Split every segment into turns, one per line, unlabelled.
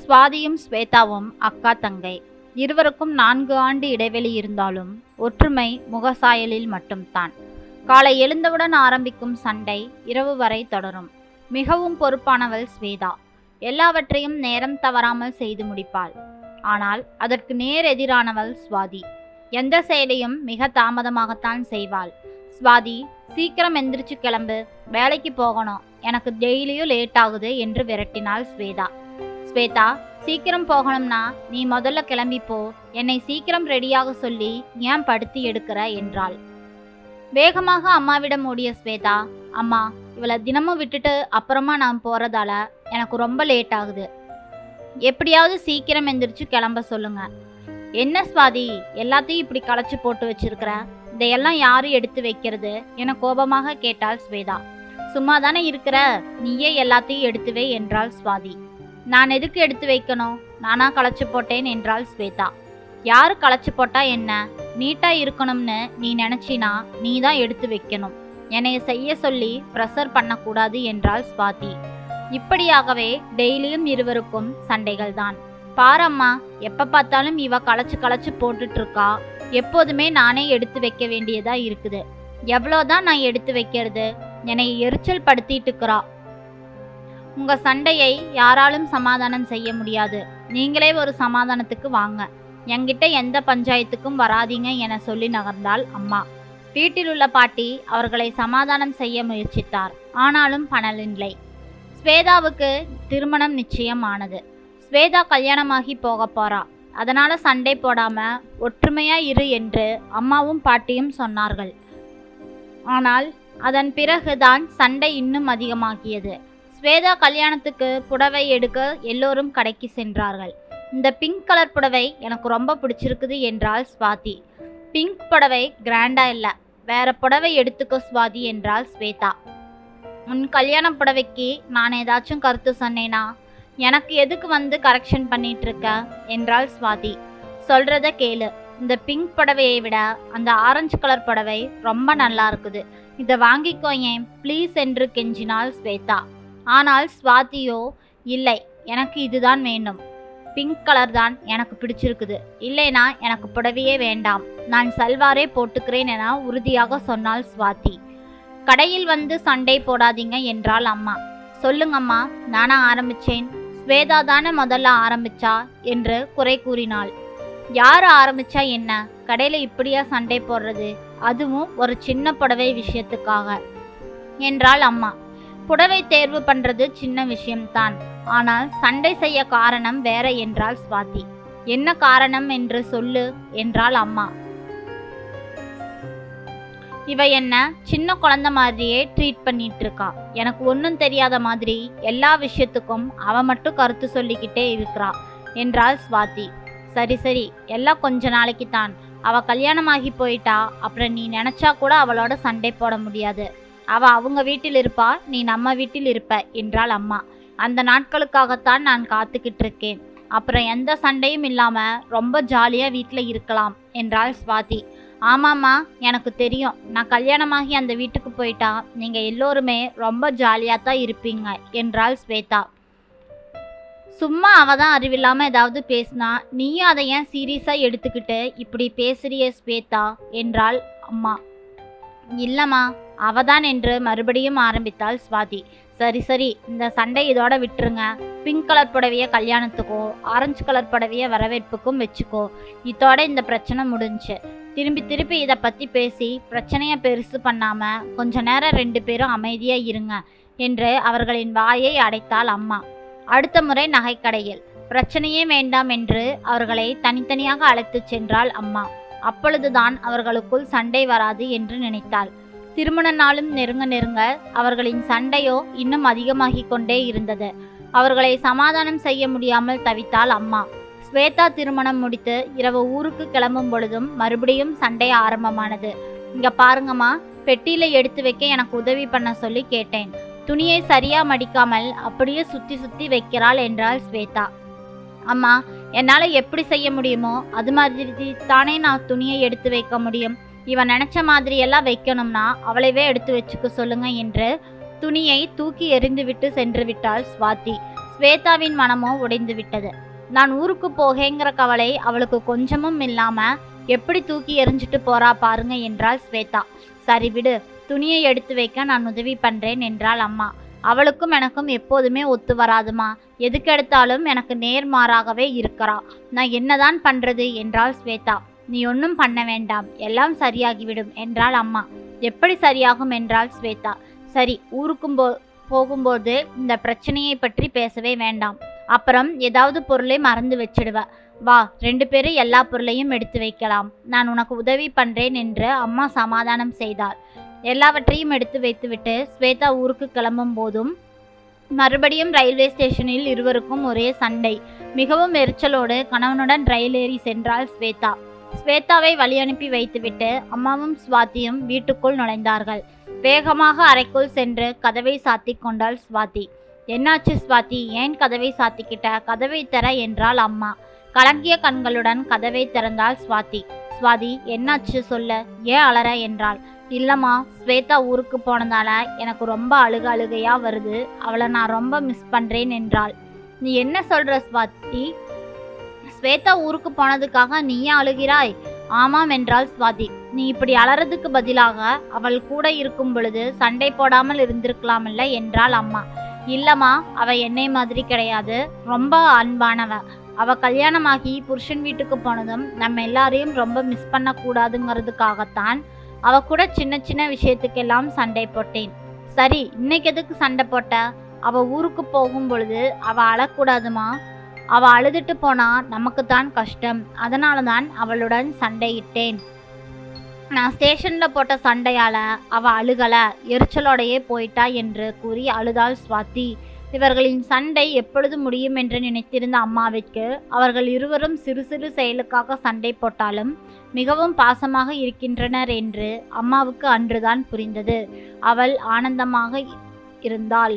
சுவாதியும் ஸ்வேதாவும் அக்கா தங்கை. இருவருக்கும் 4 ஆண்டு இடைவெளி இருந்தாலும் ஒற்றுமை முகசாயலில் மட்டும்தான். காலை எழுந்தவுடன் ஆரம்பிக்கும் சண்டை இரவு வரை தொடரும். மிகவும் பொறுப்பானவள் ஸ்வேதா. எல்லாவற்றையும் நேரம் தவறாமல் செய்து முடிப்பாள். ஆனால் அதற்கு நேர் எதிரானவள் சுவாதி. எந்த செயலையும் மிக தாமதமாகத்தான் செய்வாள். சுவாதி, சீக்கிரம் எந்திரிச்சு கிளம்பு, வேலைக்கு போகணும், எனக்கு டெய்லியும் லேட் ஆகுது என்று விரட்டினாள் ஸ்வேதா. ஸ்வேதா, சீக்கிரம் போகணும்னா நீ முதல்ல கிளம்பிப்போ, என்னை சீக்கிரம் ரெடியாக சொல்லி ஏன் படுத்தி எடுக்கிற என்றாள். வேகமாக அம்மாவிடம் ஓடிய ஸ்வேதா, அம்மா, இவளை தினமும் விட்டுட்டு அப்புறமா நான் போறதால எனக்கு ரொம்ப லேட் ஆகுது, எப்படியாவது சீக்கிரம் எந்திரிச்சு கிளம்ப சொல்லுங்க. என்ன சுவாதி, எல்லாத்தையும் இப்படி களைச்சு போட்டு வச்சிருக்கிற, இதையெல்லாம் யாரு எடுத்து வைக்கிறது என கோபமாக கேட்டாள் ஸ்வேதா. சும்மா தானே இருக்கிற, நீயே எல்லாத்தையும் எடுத்து வை என்றாள் சுவாதி. நான் எதுக்கு எடுத்து வைக்கணும், நானா களைச்சு போட்டேன் என்றாள் ஸ்வேதா. யாரு களைச்சு போட்டா என்ன, நீட்டா இருக்கணும்னு நீ நினைச்சினா நீ தான் எடுத்து வைக்கணும், என்னைய செய்ய சொல்லி ப்ரெஷர் பண்ணக்கூடாது என்றாள் சுவாதி. இப்படியாகவே டெய்லியும் இருவருக்கும் சண்டைகள் தான். பாரம்மா, எப்ப பார்த்தாலும் இவ களைச்சு போட்டுட்டு இருக்கா, எப்போதுமே நானே எடுத்து வைக்க வேண்டியதா இருக்குது, எவ்வளோதான் நான் எடுத்து வைக்கிறது, என்னை எரிச்சல் படுத்திட்டு இருக்கிறா. உங்க சண்டையை யாராலும் சமாதானம் செய்ய முடியாது, நீங்களே ஒரு சமாதானத்துக்கு வாங்க, என்கிட்ட எந்த பஞ்சாயத்துக்கும் வராதீங்க என சொல்லி நகர்ந்தாள் அம்மா. வீட்டில் உள்ள பாட்டி அவர்களை சமாதானம் செய்ய முயற்சித்தார். ஆனாலும் பணலில்லை. ஸ்வேதாவுக்கு திருமணம் நிச்சயமானது. ஸ்வேதா கல்யாணமாகி போக போறா, அதனால சண்டை போடாம ஒற்றுமையா இரு என்று அம்மாவும் பாட்டியும் சொன்னார்கள். ஆனால் அதன் பிறகுதான் சண்டை இன்னும் அதிகமாகியது. ஸ்வேதா கல்யாணத்துக்கு புடவை எடுக்க எல்லோரும் கடைக்கு சென்றார்கள். இந்த பிங்க் கலர் புடவை எனக்கு ரொம்ப பிடிச்சிருக்குது என்றாள் ஸ்வாதி. பிங்க் புடவை கிராண்டா இல்ல, வேற புடவை எடுத்துக்கோ ஸ்வாதி என்றாள் ஸ்வேதா. உன் கல்யாண புடவைக்கு நான் ஏதாச்சும் கருத்து சொன்னேனா, எனக்கு எதுக்கு வந்து கரெக்ஷன் பண்ணிட்டு இருக்க என்றாள் ஸ்வாதி. சொல்றத கேளு, இந்த பிங்க் புடவையை விட அந்த ஆரஞ்சு கலர் புடவை ரொம்ப நல்லா இருக்குது, இதை வாங்கிக்கோ ஏன் ப்ளீஸ் என்று கெஞ்சினாள் ஸ்வேதா. ஆனால் ஸ்வாதியோ, இல்லை, எனக்கு இதுதான் வேண்டும், பிங்க் கலர் தான் எனக்கு பிடிச்சிருக்குது, இல்லைனா எனக்கு புடவையே வேண்டாம், நான் சல்வாரே போட்டுக்கிறேன் என உறுதியாக சொன்னாள் ஸ்வாதி. கடையில் வந்து சண்டை போடாதீங்க என்றாள் அம்மா. சொல்லுங்கம்மா, நானா ஆரம்பிச்சேன், ஸ்வேதா தானே முதல்ல ஆரம்பிச்சா என்று குறை கூறினாள். யார் ஆரம்பிச்சா என்ன, கடையில இப்படியா சண்டை போடுறது, அதுவும் ஒரு சின்ன புடவை விஷயத்துக்காக என்றாள் அம்மா. புடவை தேர்வு பண்றது சின்ன விஷயம்தான், ஆனால் சண்டை செய்ய காரணம் வேற என்றாள் ஸ்வாதி. என்ன காரணம் என்று சொல்லு என்றாள் அம்மா. இவ என்ன சின்ன குழந்தை மாதிரியே ட்ரீட் பண்ணிட்டு இருக்கா, எனக்கு ஒன்றும் தெரியாத மாதிரி எல்லா விஷயத்துக்கும் அவ மட்டும் கருத்து சொல்லிக்கிட்டே இருக்கிறா என்றாள் ஸ்வாதி. சரி சரி, எல்லாம் கொஞ்ச நாளைக்கு தான், அவ கல்யாணமாகி போயிட்டா அப்புறம் நீ நினைச்சா கூட அவளோட சண்டை போட முடியாது, அவ அவங்க வீட்டில் இருப்பா, நீ நம்ம வீட்டில் இருப்ப என்றாள் அம்மா. அந்த நாட்களுக்காகத்தான் நான் காத்துக்கிட்டு இருக்கேன், அப்புறம் எந்த சண்டையும் இல்லாம ரொம்ப ஜாலியா வீட்டில் இருக்கலாம் என்றாள் ஸ்வாதி. ஆமாம்மா, எனக்கு தெரியும், நான் கல்யாணமாகி அந்த வீட்டுக்கு போயிட்டா நீங்க எல்லோருமே ரொம்ப ஜாலியாக தான் இருப்பீங்க என்றாள் ஸ்வேதா. சும்மா அவ தான் அறிவில்லாம ஏதாவது பேசினா நீயும் அதை ஏன் சீரியஸாக எடுத்துக்கிட்டு இப்படி பேசுறிய ஸ்வேதா என்றாள் அம்மா. இல்லம்மா, அவதான் என்று மறுபடியும் ஆரம்பித்தாள் ஸ்வாதி. சரி சரி, இந்த சண்டை இதோட விட்டுருங்க, பிங்க் கலர் புடவைய கல்யாணத்துக்கோ ஆரஞ்சு கலர் புடவைய வரவேற்புக்கும் வச்சுக்கோ, இதோட இந்த பிரச்சனை முடிஞ்சு. திருப்பி இதை பற்றி பேசி பிரச்சனையை பெருசு பண்ணாம கொஞ்ச நேரம் 2 பேரும் அமைதியா இருங்க என்று அவர்களின் வாயை அடைத்தாள் அம்மா. அடுத்த முறை நகைக்கடையில் பிரச்சனையே வேண்டாம் என்று அவர்களை தனித்தனியாக அழைத்து சென்றாள் அம்மா. அப்பொழுதுதான் அவர்களுக்குள் சண்டை வராது என்று நினைத்தாள். திருமண நாளும் நெருங்க அவர்களின் சண்டையோ இன்னும் அதிகமாகிக் கொண்டே இருந்தது. அவர்களை சமாதானம் செய்ய முடியாமல் தவித்தாள் அம்மா. ஸ்வேதா திருமணம் முடித்து இரவு ஊருக்கு கிளம்பும் பொழுதும் மறுபடியும் சண்டை ஆரம்பமானது. இங்க பாருங்கம்மா, பெட்டியில எடுத்து வைக்க எனக்கு உதவி பண்ண சொல்லி கேட்டேன், துணியை சரியா மடிக்காமல் அப்படியே சுத்தி வைக்கிறாள் என்றாள் ஸ்வேதா. அம்மா, என்னால் எப்படி செய்ய முடியுமோ அது மாதிரி தானே நான் துணியை எடுத்து வைக்க முடியும், இவன் நினைச்ச மாதிரியெல்லாம் வைக்கணும்னா அவளைவே எடுத்து வச்சுக்க சொல்லுங்க என்று துணியை தூக்கி எறிந்துவிட்டு சென்று விட்டாள் ஸ்வாதி. ஸ்வேதாவின் மனமோ உடைந்து விட்டது. நான் ஊருக்கு போகேங்கிற கவலை அவளுக்கு கொஞ்சமும் இல்லாம எப்படி தூக்கி எறிஞ்சிட்டு போறா பாருங்க என்றாள் ஸ்வேதா. சரி விடு, துணியை எடுத்து வைக்க நான் உதவி பண்றேன் என்றாள் அம்மா. அவளுக்கும் எனக்கும் எப்போதுமே ஒத்து வராதுமா. எதுக்கெடுத்தாலும் எனக்கு நேர்மாறாகவே இருக்கிறா. நான் என்னதான் பண்றது என்றாள் ஸ்வேதா. நீ ஒன்றும் பண்ண வேண்டாம், எல்லாம் சரியாகிவிடும் என்றாள் அம்மா. எப்படி சரியாகும் என்றாள் ஸ்வேதா. சரி, ஊருக்கும் போகும்போது இந்த பிரச்சனையை பற்றி பேசவே வேண்டாம். அப்புறம் ஏதாவது பொருளை மறந்து வச்சிடுவ. வா, 2 பேரும் எல்லா பொருளையும் எடுத்து வைக்கலாம். நான் உனக்கு உதவி பண்றேன் என்று அம்மா சமாதானம் செய்தாள். எல்லாவற்றையும் எடுத்து வைத்துவிட்டு ஸ்வேதா ஊருக்கு கிளம்பும் போதும் மறுபடியும் ரயில்வே ஸ்டேஷனில் இருவருக்கும் ஒரே சண்டை. மிகவும் எரிச்சலோடு கணவனுடன் ரயில் ஏறி சென்றாள் ஸ்வேதா. ஸ்வேதாவை வழி அனுப்பி வைத்துவிட்டு அம்மாவும் ஸ்வாதியும் வீட்டுக்குள் நுழைந்தார்கள். வேகமாக அறைக்குள் சென்று கதவை சாத்தி கொண்டாள் ஸ்வாதி. என்னாச்சு ஸ்வாதி, ஏன் கதவை சாத்திக்கிட்ட? கதவை தர என்றாள் அம்மா. கலங்கிய கண்களுடன் கதவை திறந்தாள் ஸ்வாதி. ஸ்வாதி, என்னாச்சு சொல்ல, ஏன் அலற என்றாள். இல்லம்மா, ஸ்வேதா ஊருக்கு போனதால எனக்கு ரொம்ப அழுகையா வருது. அவளை நான் ரொம்ப மிஸ் பண்றேன் என்றாள். நீ என்ன சொல்ற ஸ்வாதி? ஸ்வேதா ஊருக்கு போனதுக்காக நீ ஏன் அழுகிறாய்? ஆமாம் என்றாள் ஸ்வாதி. நீ இப்படி அலறதுக்கு பதிலாக அவள் கூட இருக்கும் பொழுது சண்டை போடாமல் இருந்திருக்கலாம்ல என்றாள் அம்மா. இல்லம்மா, அவ என்னை மாதிரி கிடையாது, ரொம்ப அன்பானவ. அவ கல்யாணமாகி புருஷன் வீட்டுக்கு போனதும் நம்ம எல்லாரையும் ரொம்ப மிஸ் பண்ண கூடாதுங்கிறதுக்காகத்தான் அவ கூட சின்ன சின்ன விஷயத்துக்கெல்லாம் சண்டை போட்டேன். சரி, இன்னைக்கு எதுக்கு சண்டை போட்ட? அவ ஊருக்கு போகும் பொழுது அவ அழக்கூடாதுமா. அவ அழுதுட்டு போனா நமக்குத்தான் கஷ்டம். அதனால தான் அவளுடன் சண்டையிட்டேன். நான் ஸ்டேஷன்ல போட்ட சண்டையால அவ அழுகல, எரிச்சலோடையே போயிட்டா என்று கூறி அழுதாள் ஸ்வாதி. இவர்களின் சண்டை எப்பொழுது முடியும் என்று நினைத்திருந்த அம்மாவிற்கு அவர்கள் இருவரும் சிறு சிறு செயலுக்காக சண்டை போட்டாலும் மிகவும் பாசமாக இருக்கின்றனர் என்று அம்மாவுக்கு அன்றுதான் புரிந்தது. அவள் ஆனந்தமாக இருந்தாள்.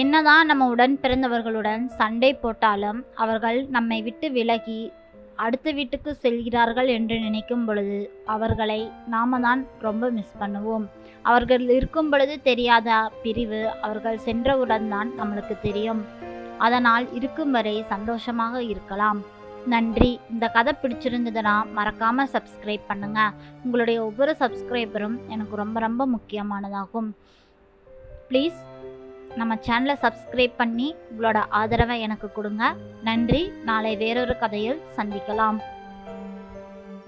என்னதான் நம்ம உடன் பிறந்தவர்களுடன் சண்டை போட்டாலும் அவர்கள் நம்மை விட்டு விலகி அடுத்த வீட்டுக்கு செல்கிறார்கள் என்று நினைக்கும் பொழுது அவர்களை நாம தான் ரொம்ப மிஸ் பண்ணுவோம். அவர்கள் இருக்கும் பொழுது தெரியாத பிரிவு அவர்கள் சென்றவுடன் தான் நம்மளுக்கு தெரியும். அதனால் இருக்கும் வரை சந்தோஷமாக இருக்கலாம். நன்றி. இந்த கதை பிடிச்சிருந்ததுன்னா மறக்காம சப்ஸ்கிரைப் பண்ணுங்க. உங்களுடைய ஒவ்வொரு சப்ஸ்கிரைபரும் எனக்கு ரொம்ப ரொம்ப முக்கியமானதாகும். ப்ளீஸ் நம்ம சேனலை சப்ஸ்கிரைப் பண்ணி உங்களோட ஆதரவை எனக்கு கொடுங்க. நன்றி. நாளை வேறொரு கதையில் சந்திக்கலாம்.